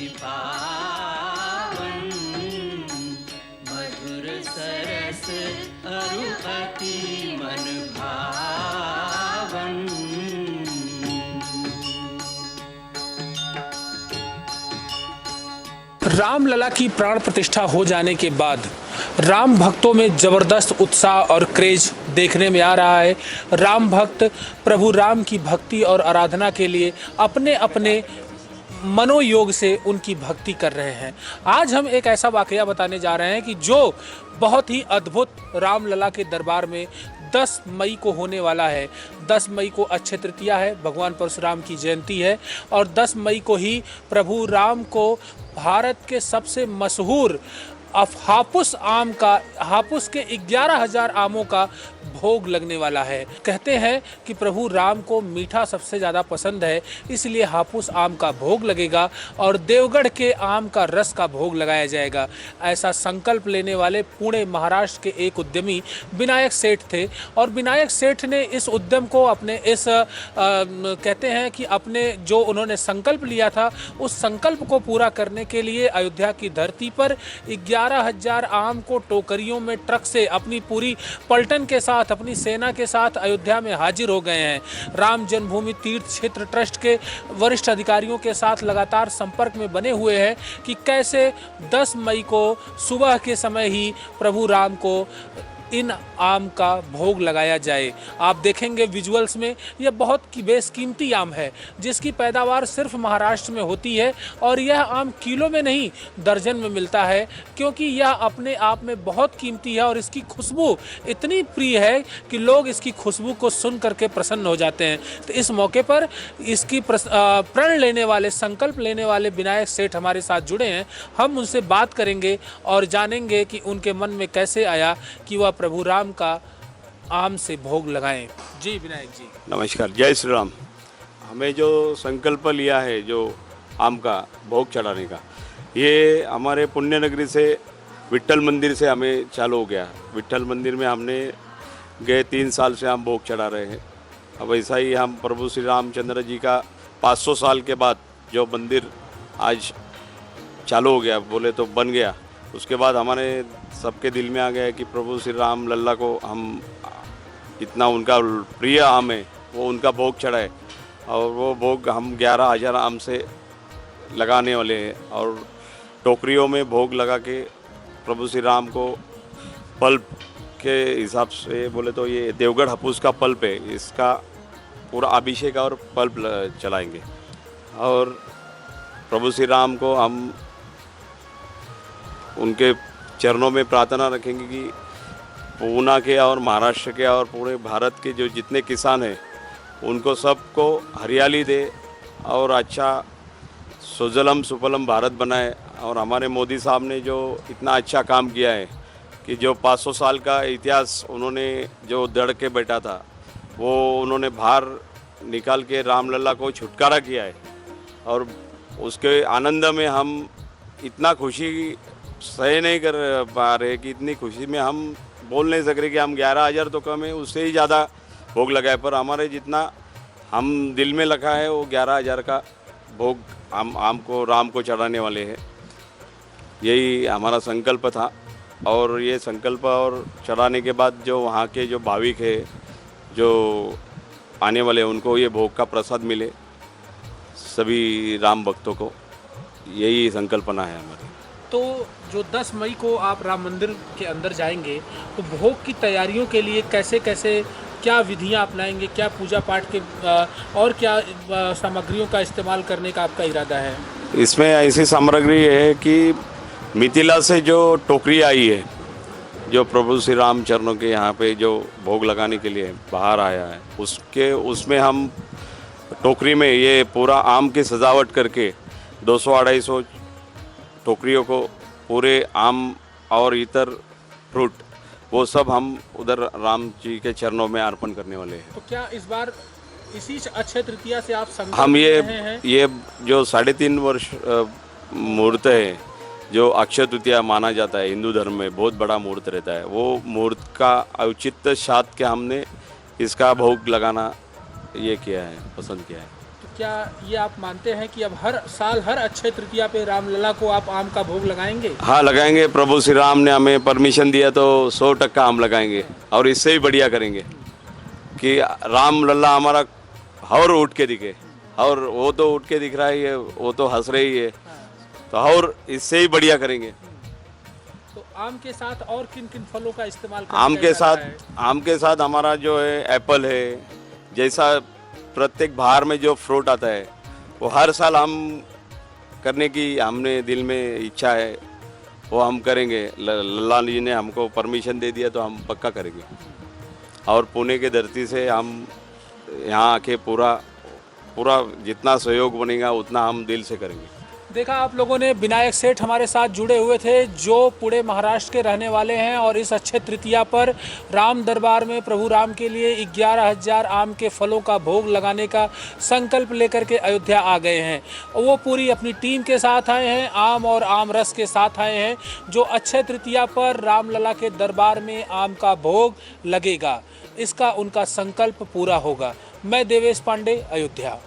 अति पावन, मधुर सरस अरु अति मन भावन। रामलला की प्राण प्रतिष्ठा हो जाने के बाद राम भक्तों में जबरदस्त उत्साह और क्रेज देखने में आ रहा है। राम भक्त प्रभु राम की भक्ति और आराधना के लिए अपने अपने मनोयोग से उनकी भक्ति कर रहे हैं। आज हम एक ऐसा वाकया बताने जा रहे हैं कि जो बहुत ही अद्भुत रामलला के दरबार में 10 मई को होने वाला है। 10 मई को अक्षय तृतीया है, भगवान परशुराम की जयंती है और 10 मई को ही प्रभु राम को भारत के सबसे मशहूर हापुस आम का, हापुस के 11,000 आमों का भोग लगने वाला है। कहते हैं कि प्रभु राम को मीठा सबसे ज़्यादा पसंद है, इसलिए हापुस आम का भोग लगेगा और देवगढ़ के आम का रस का भोग लगाया जाएगा। ऐसा संकल्प लेने वाले पुणे महाराष्ट्र के एक उद्यमी विनायक सेठ थे और विनायक सेठ ने इस उद्यम को अपने इस कहते हैं कि अपने जो उन्होंने संकल्प लिया था उस संकल्प को पूरा करने के लिए अयोध्या की धरती पर 11,000 आम को टोकरियों में ट्रक से अपनी पूरी पलटन के साथ, अपनी सेना के साथ अयोध्या में हाजिर हो गए हैं। राम जन्मभूमि तीर्थ क्षेत्र ट्रस्ट के वरिष्ठ अधिकारियों के साथ लगातार संपर्क में बने हुए हैं कि कैसे 10 मई को सुबह के समय ही प्रभु राम को इन आम का भोग लगाया जाए। आप देखेंगे विजुअल्स में, यह बहुत की बेशकीमती आम है जिसकी पैदावार सिर्फ महाराष्ट्र में होती है और यह आम किलो में नहीं दर्जन में मिलता है, क्योंकि यह अपने आप में बहुत कीमती है और इसकी खुशबू इतनी प्रिय है कि लोग इसकी खुशबू को सुन करके प्रसन्न हो जाते हैं। तो इस मौके पर इसकी प्रण लेने वाले, संकल्प लेने वाले विनायक सेठ हमारे साथ जुड़े हैं। हम उनसे बात करेंगे और जानेंगे कि उनके मन में कैसे आया कि वह प्रभु राम का आम से भोग लगाएं। जी विनायक जी नमस्कार, जय श्री राम। हमें जो संकल्प लिया है जो आम का भोग चढ़ाने का, ये हमारे पुण्य नगरी से विट्ठल मंदिर से हमें चालू हो गया। विट्ठल मंदिर में हमने गए 3 साल से हम भोग चढ़ा रहे हैं। अब ऐसा ही हम प्रभु श्री रामचंद्र जी का 500 साल के बाद जो मंदिर आज चालू हो गया, बोले तो बन गया, उसके बाद हमारे सबके दिल में आ गया है कि प्रभु श्री राम लल्ला को हम इतना उनका प्रिय आम है वो उनका भोग चढ़ाए और वो भोग हम 11,000 आम से लगाने वाले हैं और टोकरियों में भोग लगा के प्रभु श्री राम को पल्प के हिसाब से बोले तो ये देवगढ़ हापुस का पल्प है, इसका पूरा अभिषेक और पल्प चलाएंगे और प्रभु श्री राम को हम उनके चरणों में प्रार्थना रखेंगे कि पूना के और महाराष्ट्र के और पूरे भारत के जो जितने किसान हैं उनको सबको हरियाली दे और अच्छा सुजलम सुफलम भारत बनाए। और हमारे मोदी साहब ने जो इतना अच्छा काम किया है कि जो 500 साल का इतिहास उन्होंने जो दृढ़ के बैठा था वो उन्होंने बाहर निकाल के रामलला को छुटकारा किया है और उसके आनंद में हम इतना खुशी सही नहीं कर पा रहे कि इतनी खुशी में हम बोल नहीं सक रहे कि हम 11,000 तो कम है, उससे ही ज़्यादा भोग लगाए, पर हमारे जितना हम दिल में रखा है वो 11,000 का भोग हम आम को राम को चढ़ाने वाले हैं। यही हमारा संकल्प था और ये संकल्प और चढ़ाने के बाद जो वहाँ के जो भाविक है जो आने वाले उनको ये भोग का प्रसाद मिले, सभी राम भक्तों को, यही संकल्पना है हमारी। तो जो 10 मई को आप राम मंदिर के अंदर जाएंगे तो भोग की तैयारियों के लिए कैसे कैसे क्या विधियां अपनाएंगे, क्या पूजा पाठ के और क्या सामग्रियों का इस्तेमाल करने का आपका इरादा है? इसमें ऐसी सामग्री है कि मिथिला से जो टोकरी आई है, जो प्रभु श्री राम चरणों के यहाँ पे जो भोग लगाने के लिए बाहर आया है, उसमें हम टोकरी में ये पूरा आम की सजावट करके 200-250 टोकरियों को पूरे आम और इतर फ्रूट वो सब हम उधर राम जी के चरणों में अर्पण करने वाले हैं। तो क्या इस बार इसी अक्षय तृतीया से आप संकल्प हम ले रहे हैं? ये जो 3.5 वर्ष मुहूर्त है जो अक्षय तृतीया माना जाता है हिंदू धर्म में, बहुत बड़ा मुहूर्त रहता है, वो मुहूर्त का औचित्य साध के हमने इसका भोग लगाना ये किया है, पसंद किया है। तो क्या ये आप मानते हैं कि अब हर साल हर अक्षय तृतीया पे रामलला को आप आम का भोग लगाएंगे? हाँ लगाएंगे, प्रभु श्री राम ने हमें परमिशन दिया तो 100% आम लगाएंगे और इससे भी बढ़िया करेंगे कि राम लल्ला हमारा और उठ के दिखे। और वो तो उठ के दिख रहा ही है, वो तो हंस रही है, तो और इससे ही बढ़िया करेंगे। तो आम के साथ और किन किन फलों का इस्तेमाल आम के जाता है? आम के साथ हमारा जो है एप्पल है, जैसा प्रत्येक बाहर में जो फ्रूट आता है वो हर साल हम करने की हमने दिल में इच्छा है, वो हम करेंगे। लल्ला जी ने हमको परमिशन दे दिया तो हम पक्का करेंगे। और पुणे के धरती से हम यहाँ आके पूरा जितना सहयोग बनेगा उतना हम दिल से करेंगे। देखा आप लोगों ने, विनायक सेठ हमारे साथ जुड़े हुए थे जो पुणे महाराष्ट्र के रहने वाले हैं और इस अक्षय तृतीया पर राम दरबार में प्रभु राम के लिए 11,000 आम के फलों का भोग लगाने का संकल्प लेकर के अयोध्या आ गए हैं। वो पूरी अपनी टीम के साथ आए हैं, आम और आम रस के साथ आए हैं, जो अक्षय तृतीया पर रामलला के दरबार में आम का भोग लगेगा, इसका उनका संकल्प पूरा होगा। मैं देवेश पांडे, अयोध्या।